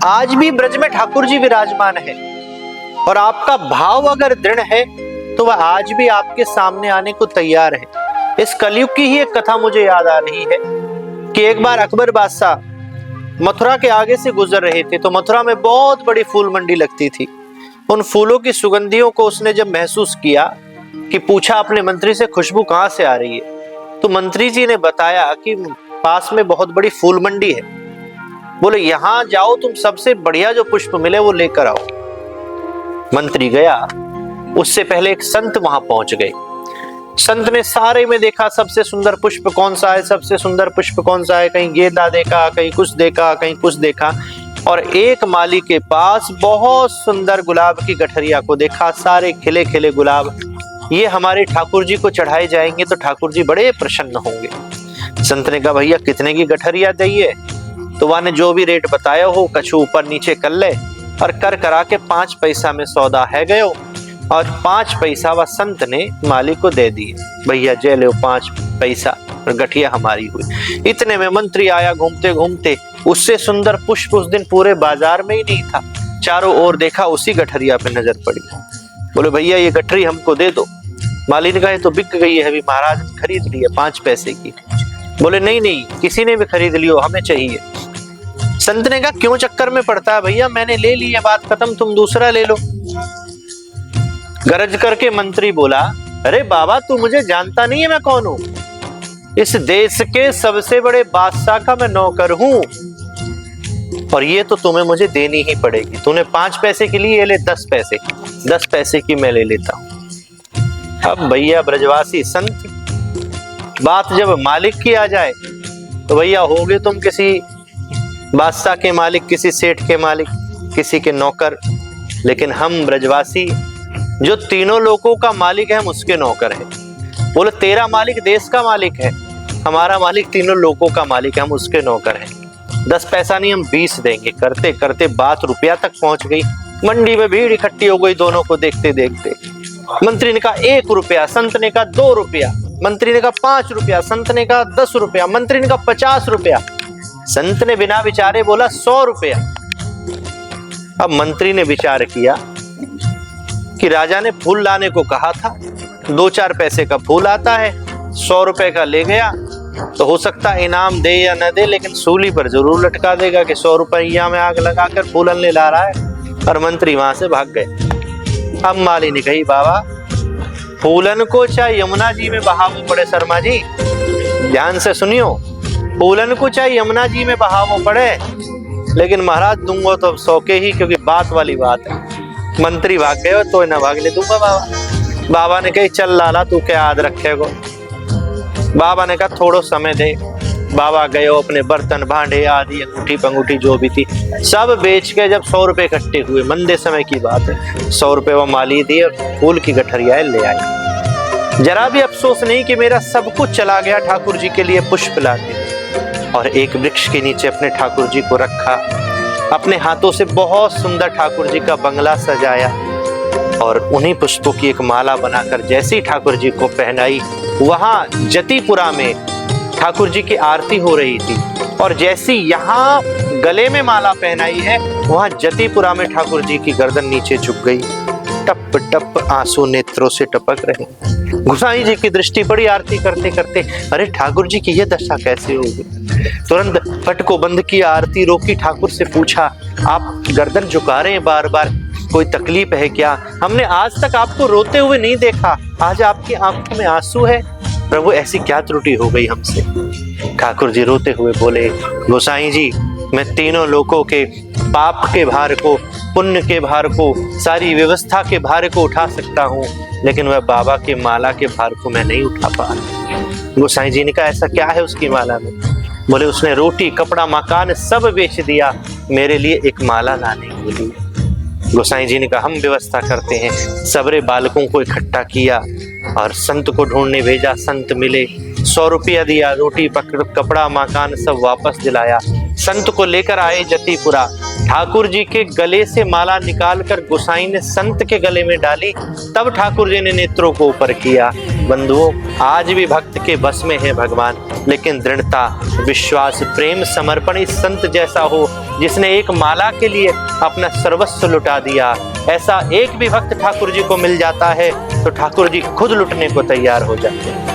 आज भी ब्रज में ठाकुर जी विराजमान है और आपका भाव अगर दृढ़ है तो वह आज भी आपके सामने आने को तैयार है। इस कलयुग की ही एक कथा मुझे याद आ रही है कि एक बार अकबर बादशाह मथुरा के आगे से गुजर रहे थे तो मथुरा में बहुत बड़ी फूल मंडी लगती थी। उन फूलों की सुगंधियों को उसने जब महसूस किया कि पूछा अपने मंत्री से खुशबू कहाँ से आ रही है, तो मंत्री जी ने बताया कि पास में बहुत बड़ी फूल मंडी है। बोले यहां जाओ, तुम सबसे बढ़िया जो पुष्प मिले वो लेकर आओ। मंत्री गया, उससे पहले एक संत वहां पहुंच गए। संत ने सारे में देखा सबसे सुंदर पुष्प कौन सा है, सबसे सुंदर पुष्प कौन सा है। कहीं गेंदा देखा, कहीं कुछ देखा, कहीं कुछ देखा, और एक माली के पास बहुत सुंदर गुलाब की गठरिया को देखा। सारे खिले खिले गुलाब, ये हमारे ठाकुर जी को चढ़ाए जाएंगे तो ठाकुर जी बड़े प्रसन्न होंगे। संत ने कहा भैया कितने की गठरिया चाहिए? तो वह ने जो भी रेट बताया हो कछु ऊपर नीचे कर ले, और कर करा के 5 पैसा में सौदा है गयो, और 5 पैसा वह संत ने मालिक को दे दिए। भैया जे लो 5 पैसा, और गठिया हमारी हुई। इतने में मंत्री आया घूमते घूमते, उससे सुंदर पुष्प उस दिन पूरे बाजार में ही नहीं था। चारों ओर देखा, उसी गठरिया पे नजर पड़ी। बोले भैया ये गठरी हमको दे दो। माली ने कहा ये तो बिक गई है, अभी महाराज ने खरीद ली है 5 पैसे की। बोले नहीं नहीं, किसी ने भी खरीद लियो, हमें चाहिए। संत ने कहा क्यों चक्कर में पड़ता है भैया, मैंने ले ली है, बात खत्म, तुम दूसरा ले लो। गरज करके मंत्री बोला अरे बाबा तू मुझे जानता नहीं है मैं कौन हूं? इस देश के सबसे बड़े बादशाह का मैं नौकर हूं, और ये तो तुम्हें मुझे देनी ही पड़ेगी। तूने 5 पैसे के लिए ले 10 पैसे, 10 पैसे की मैं ले लेता हूं। अब भैया ब्रजवासी संत, बात जब मालिक की आ जाए तो भैया होगे तुम किसी बादशाह के मालिक, किसी सेठ के मालिक, किसी के नौकर, लेकिन हम ब्रजवासी जो तीनों लोगों का मालिक है हम उसके नौकर हैं। बोले तेरा मालिक देश का मालिक है, हमारा मालिक तीनों लोगों का मालिक है, हम उसके नौकर हैं। 10 पैसा नहीं हम 20 देंगे। करते करते बात रुपया तक पहुंच गई। मंडी में भीड़ इकट्ठी हो गई दोनों को देखते देखते। मंत्री ने कहा 1 रुपया, संत ने कहा 2 रुपया, मंत्री ने कहा 5 रुपया, संत ने कहा 10 रुपया, मंत्री ने कहा 50 रुपया, संत ने बिना विचारे बोला 100 रुपया। अब मंत्री ने विचार किया कि राजा ने फूल लाने को कहा था, 2-4 पैसे का फूल आता है, 100 रुपए का ले गया तो हो सकता है इनाम दे या न दे, लेकिन सूली पर जरूर लटका देगा कि 100 रुपया में आग लगाकर फूलन ले ला रहा है। और मंत्री वहां से भाग गए। अब माली ने कही बाबा फूलन को चाहे यमुना जी में बहावो पड़े, शर्मा जी ध्यान से सुनियो, फूलन को चाहे यमुना जी में बहावो पड़े, लेकिन महाराज दूंगा तो अब 100 के ही, क्योंकि बात वाली बात है। मंत्री भाग गए तो न भागने दूंगा बाबा। बाबा ने कही चल लाला तू क्या याद रखेगो। बाबा ने कहा थोड़ो समय दे। बाबा गए, अपने बर्तन भांडे आदि अंगूठी पंगूठी जो भी थी सब बेच के जब 100 रुपए इकट्ठे हुए, मंदे समय की बात है, 100 रुपए वो माली दिए, फूल की गठरिया ले आए। जरा भी अफसोस नहीं कि मेरा सब कुछ चला गया ठाकुर जी के लिए पुष्प लाके। और एक वृक्ष के नीचे अपने ठाकुर जी को रखा, अपने हाथों से बहुत सुंदर ठाकुर जी का बंगला सजाया, और उन्हीं पुष्पों की एक माला बनाकर जैसे ही ठाकुर जी को पहनाई, वहां जतिपुरा में ठाकुर जी की आरती हो रही थी, और जैसी यहाँ गले में माला पहनाई है वहां जतिपुरा में ठाकुर जी की गर्दन नीचे झुक गई। टप टप आंसू नेत्रों से टपक रहे। गोसाई जी की दृष्टि पड़ी आरती करते करते, अरे ठाकुर जी की यह दशा कैसे होगी? तुरंत पट को बंद किया, आरती रोकी, ठाकुर से पूछा आप गर्दन झुका रहे हैं बार बार, कोई तकलीफ है क्या? हमने आज तक आपको रोते हुए नहीं देखा, आज आपकी आंखों में आंसू है। प्रभु ऐसी क्या त्रुटि हो गई हमसे? ठाकुर जी रोते हुए बोले गोसाई जी मैं तीनों लोगों के पाप के भार को, पुण्य के भार को, सारी व्यवस्था के भार को उठा सकता हूँ, लेकिन वह बाबा के माला के भार को मैं नहीं उठा पा रहा। गोसाई जी ने कहा ऐसा क्या है उसकी माला में? बोले उसने रोटी कपड़ा मकान सब बेच दिया मेरे लिए एक माला लाने के लिए। गोसाई जी ने कहा हम व्यवस्था करते हैं। सबरे बालकों को इकट्ठा किया और संत को ढूंढने भेजा। संत मिले, 100 रुपया दिया, रोटी कपड़ा मकान सब वापस दिलाया। संत को लेकर आए जतिपुरा। ठाकुर जी के गले से माला निकालकर गोसाई ने संत के गले में डाली, तब ठाकुर जी ने नेत्रों को ऊपर किया। बंधुओं आज भी भक्त के बस में है भगवान, लेकिन दृढ़ता, विश्वास, प्रेम, समर्पण इस संत जैसा हो जिसने एक माला के लिए अपना सर्वस्व लुटा दिया। ऐसा एक भी भक्त ठाकुर जी को मिल जाता है तो ठाकुर जी खुद लुटने को तैयार हो जाते हैं।